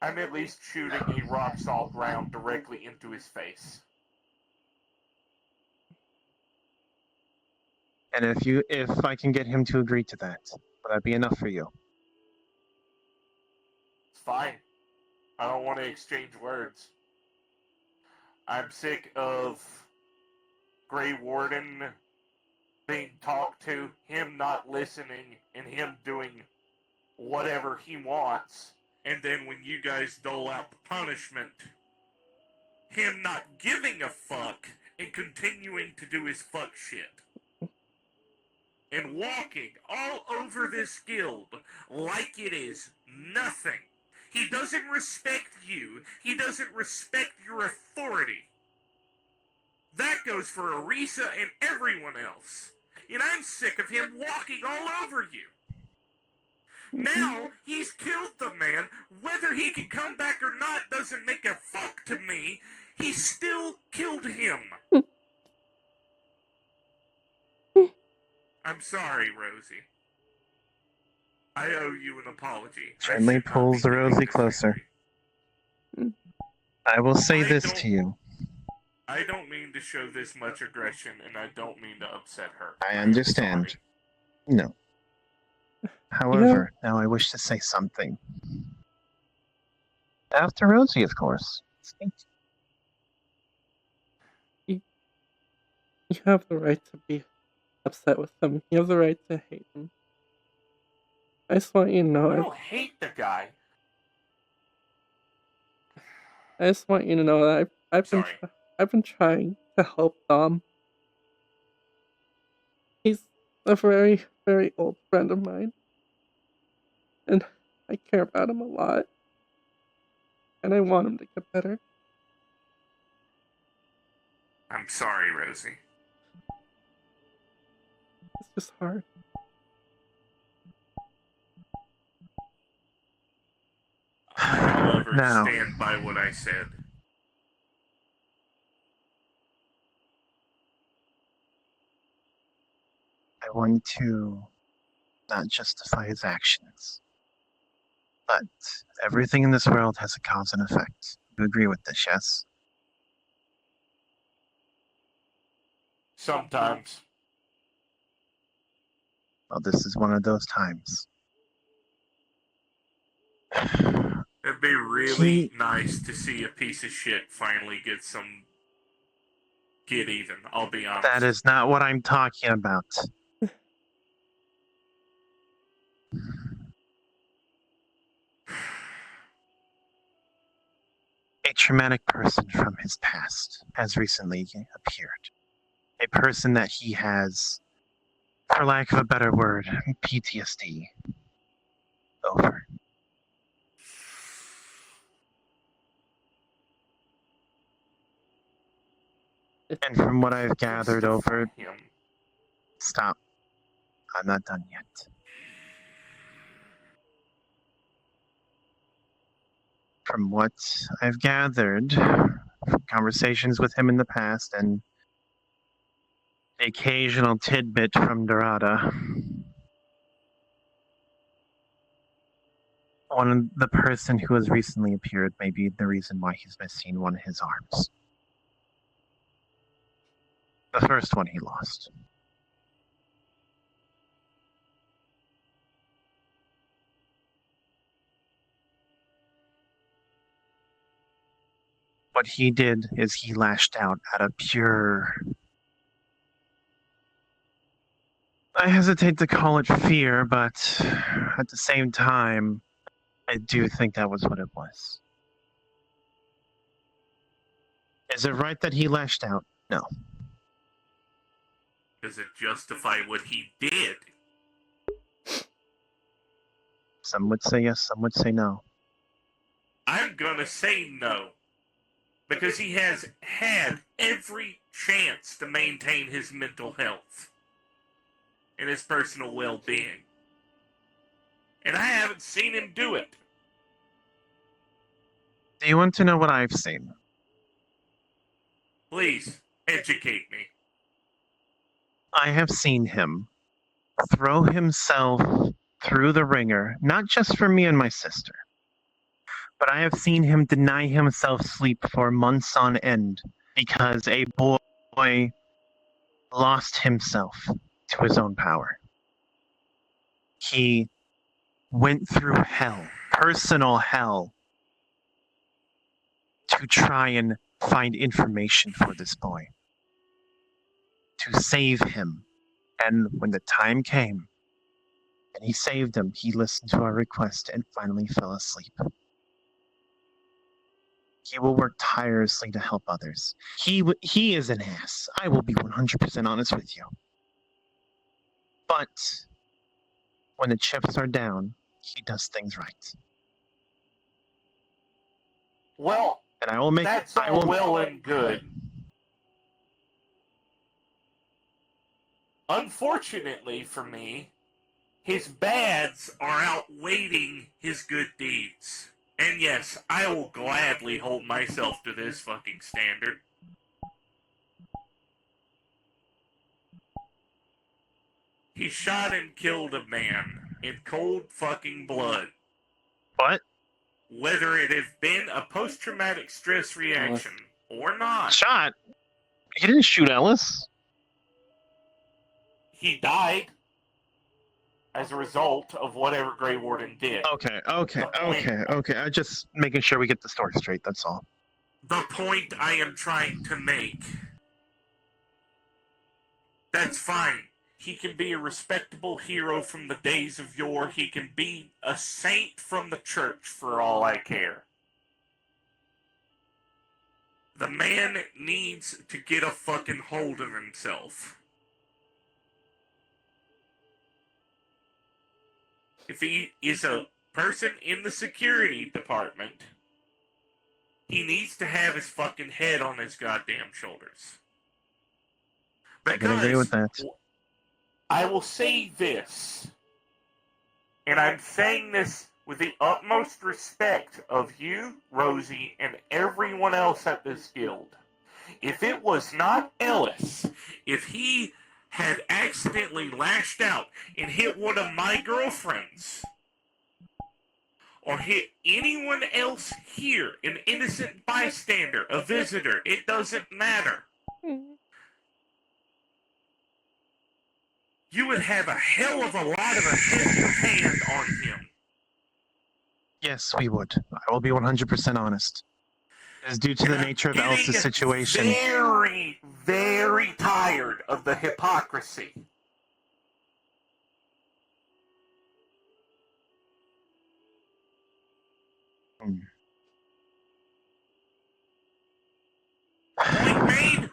I'm at least shooting a rock salt round directly into his face. And if I can get him to agree to that, will that be enough for you? It's fine. I don't want to exchange words. I'm sick of Grey Warden being talked to, him not listening, and him doing whatever he wants. And then when you guys dole out the punishment, him not giving a fuck and continuing to do his fuck shit. And walking all over this guild like it is nothing. He doesn't respect you. He doesn't respect your authority. That goes for Arisa and everyone else. And I'm sick of him walking all over you. Now, he's killed the man. Whether he can come back or not doesn't make a fuck to me. He still killed him. I'm sorry, Rosie. I owe you an apology. I Gently should not pulls be doing Rosie this closer. anyway. I will say I this don't- to you. I don't mean to show this much aggression, and I don't mean to upset her. I am understand. sorry. No. However, now I wish to say something. After Rosie, of course. Speak. You have the right to be upset with him. You have the right to hate him. I just want you to I know. don't hate the guy. I just want you to know that Sorry. I've been trying to help Dom. He's a very, very old friend of mine. And I care about him a lot. And I want him to get better. I'm sorry, Rosie. It's just hard. However, Now. stand by what I said. I want to not justify his actions. But everything in this world has a cause and effect. You agree with this, yes? Sometimes. Well, this is one of those times. It'd be really He- nice to see a piece of shit finally get even, I'll be honest. That is not what I'm talking about. A traumatic person from his past has recently appeared. A person that he has, for lack of a better word, PTSD over. And from what I've gathered over, him. stop. I'm not done yet. From what I've gathered from conversations with him in the past and the occasional tidbit from Dorada, the person who has recently appeared may be the reason why he's missing one of his arms. The first one he lost. What he did is he lashed out out of pure, I hesitate to call it fear, but at the same time, I do think that was what it was. Is it right that he lashed out? No. Does it justify what he did? Some would say yes, some would say no. I'm gonna say no. Because he has had every chance to maintain his mental health and his personal well-being. And I haven't seen him do it. Do you want to know what I've seen? Please, educate me. I have seen him throw himself through the ringer, not just for me and my sister, but I have seen him deny himself sleep for months on end because a boy lost himself to his own power. He went through hell, personal hell, to try and find information for this boy, to save him. And when the time came and he saved him, he listened to our request and finally fell asleep. He will work tirelessly to help others. He is an ass. I will be 100% honest with you. But when the chips are down, he does things right. Well, And I will make that's I all will, well and good. Unfortunately for me, his bads are outweighing his good deeds. And yes, I will gladly hold myself to this fucking standard. He shot and killed a man in cold fucking blood. What? Whether it have been a post-traumatic stress reaction or not, Shot? He didn't shoot Ellis. he died as a result of whatever Grey Warden did. Okay. I'm just making sure we get the story straight, that's all. The point I am trying to make. That's fine. He can be a respectable hero from the days of yore. He can be a saint from the church for all I care. The man needs to get a fucking hold of himself. If he is a person in the security department, he needs to have his fucking head on his goddamn shoulders. I can agree with that. I will say this, and I'm saying this with the utmost respect of you, Rosy, and everyone else at this guild. If it was not Ellis, if he had accidentally lashed out and hit one of my girlfriends, or hit anyone else here, an innocent bystander, a visitor, it doesn't matter. You would have a hell of a lot of a heavy hand on him. Yes, we would. I will be 100% honest. It is due to the nature of Elsa's situation. Very, very tired of the hypocrisy. Point made?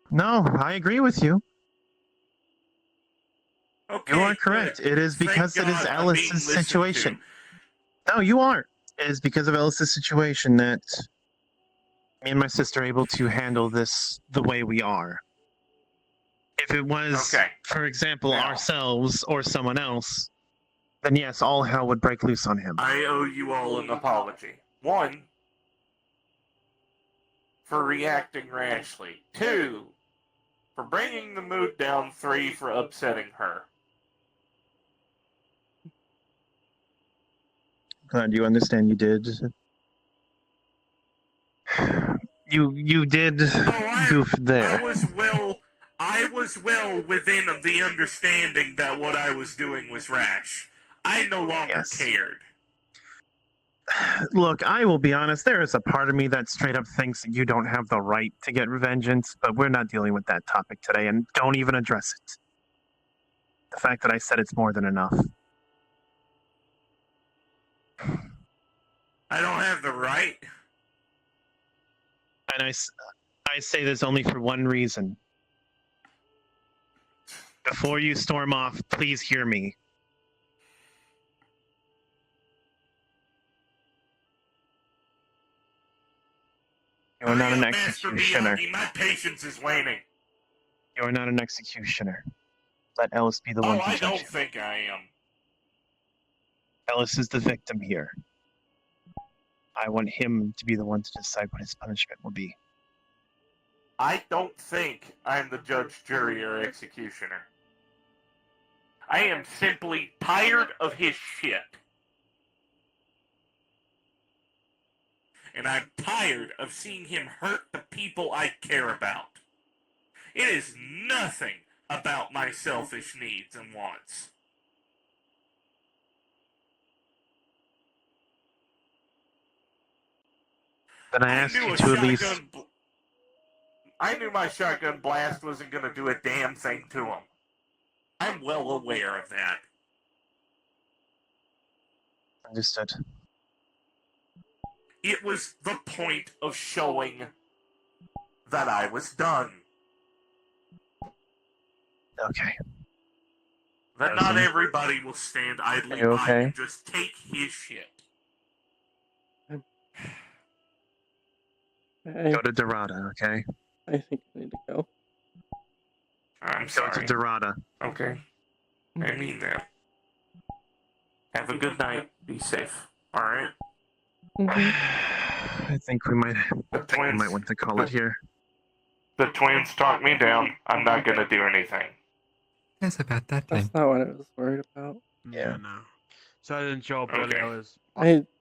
No, I agree with you. Okay, You are correct. good. It is because Thank it is God I'm being Ellis's listened situation. to. No, you aren't. It is because of Ellis's situation that me and my sister are able to handle this the way we are. If it was, Okay. for example, Now. ourselves or someone else, then yes, all hell would break loose on him. I owe you all an apology. 1, for reacting rashly. 2, for bringing the mood down. 3, for upsetting her. Glad you understand you did. You did goof there. I was well within the understanding that what I was doing was rash. I no longer Yes. cared. Look, I will be honest, there is a part of me that straight up thinks that you don't have the right to get vengeance, but we're not dealing with that topic today, and don't even address it. The fact that I said it's more than enough. I don't have the right. And I say this only for one reason. Before you storm off, please hear me. You are not an executioner. My patience is waning. You are not an executioner. Let Ellis be the one to I judge don't you. think I am. Ellis is the victim here. I want him to be the one to decide what his punishment will be. I don't think I'm the judge, jury, or executioner. I am simply tired of his shit. And I'm tired of seeing him hurt the people I care about. It is nothing about my selfish needs and wants. Then I ask you to at least... I knew my shotgun blast wasn't going to do a damn thing to him. I'm well aware of that. Understood. It was the point of showing that I was done. Okay. That not everybody will stand idly by and just take his shit. Go to Dorada, okay? I think I need to go. I'm Go sorry. to Dorada. Okay. I mean that. Have a good night. Be safe. Alright? I think we might want to call it here. The twins talked me down. I'm not gonna do anything. It's about that time. That's not what I was worried about. Yeah. No. So I didn't show up early. Okay. I was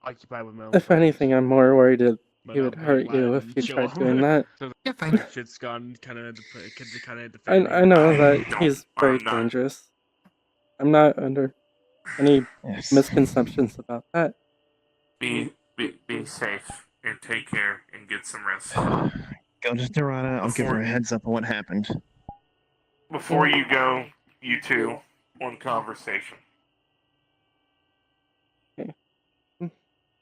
occupied with my own If things. anything, I'm more worried that But he would I'm hurt glad you I if didn't you show tried up. doing that. So You're fine. the shit's gone. Kind of had to defend I me. know I that don't- he's very I'm not. dangerous. I'm not under any Yes. misconceptions about that. Be safe and take care and get some rest. Go to Dorada. I'll give her a heads up on what happened. Before you go, you two, one conversation.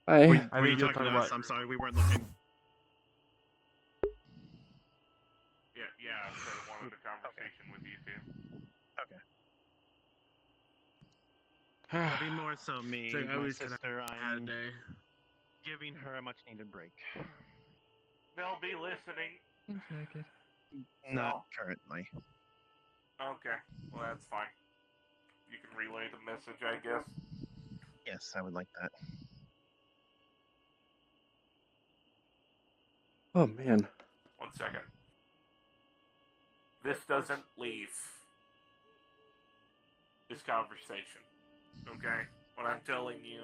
I I think you're talking about. I'm sorry, we weren't looking. Yeah, I said I wanted a conversation with you two. It'll be more so me, So I my was kinda sister. Had a I'm day. giving her a much-needed break. They'll be listening. Not currently. Okay, well that's fine. You can relay the message, I guess. Yes, I would like that. oh man, 1 second. This doesn't leave this conversation. Okay? What I'm telling you,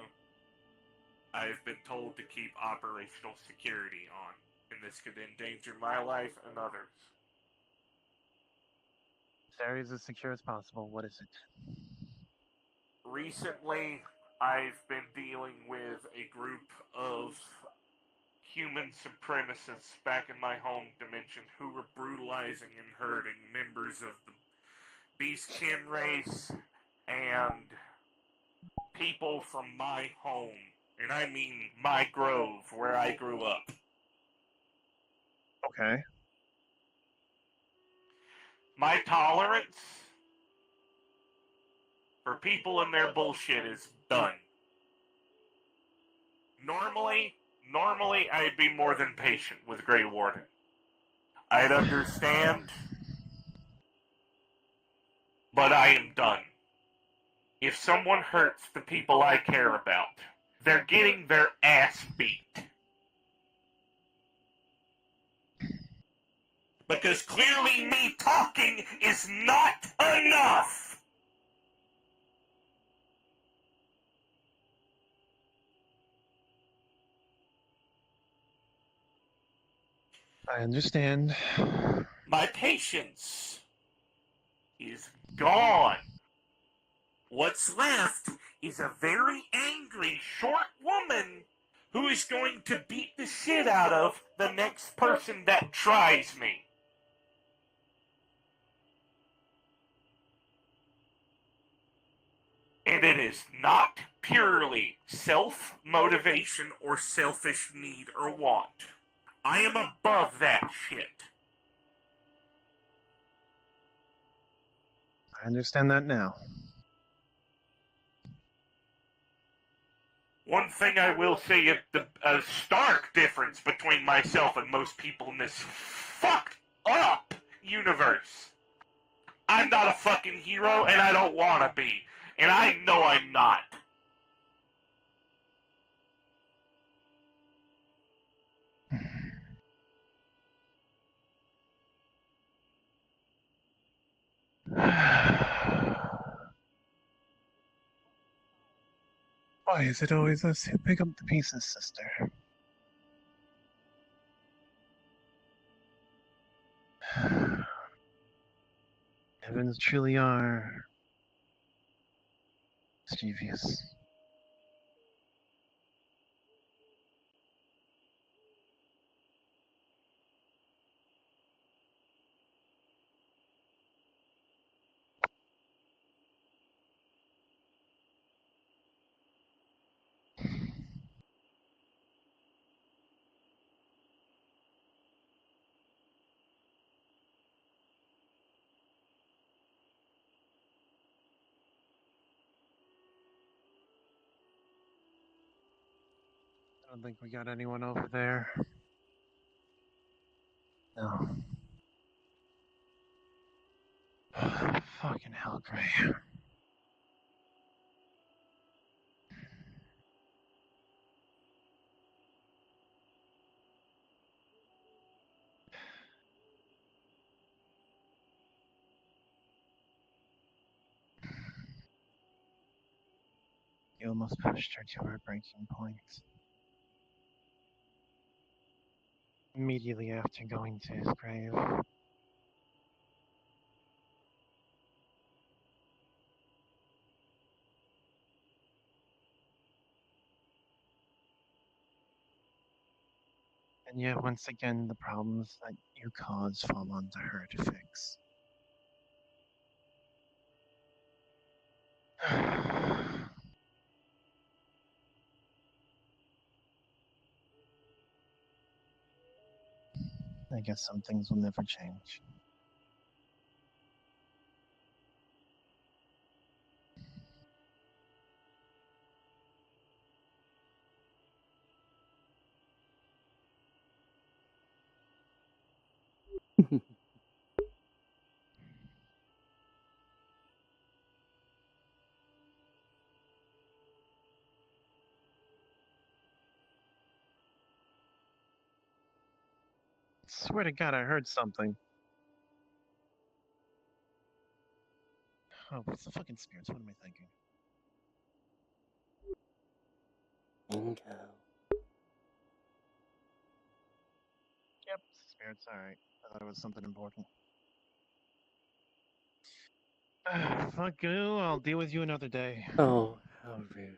I've been told to keep operational security on, and this could endanger my life and others. This area is as secure as possible. What is it? Recently, I've been dealing with a group of human supremacists back in my home dimension who were brutalizing and hurting members of the Beastkin race and people from my home. And I mean my grove, where I grew up. Okay. My tolerance for people and their bullshit is done. Normally I'd be more than patient with Grey Warden. I'd understand, but I am done. If someone hurts the people I care about, they're getting their ass beat. Because clearly me talking is not enough. I understand. My patience is gone. What's left is a very angry, short woman who is going to beat the shit out of the next person that tries me. And it is not purely self-motivation or selfish need or want. I am above that shit. I understand that now. One thing I will say is a stark difference between myself and most people in this fucked up universe. I'm not a fucking hero, and I don't want to be. And I know I'm not. Why is it always us who pick up the pieces, sister? Heavens truly are mischievous. I don't think we got anyone over there. No. Fucking hell, Gray. You almost pushed her to her breaking point. Immediately after going to his grave. And yet, once again, the problems that you cause fall onto her to fix. I guess some things will never change. Swear to God, I heard something. Oh, what's the fucking spirits? What am I thinking? Bingo. Yep, spirits, alright. I thought it was something important. Fuck you, I'll deal with you another day. Oh, how rude.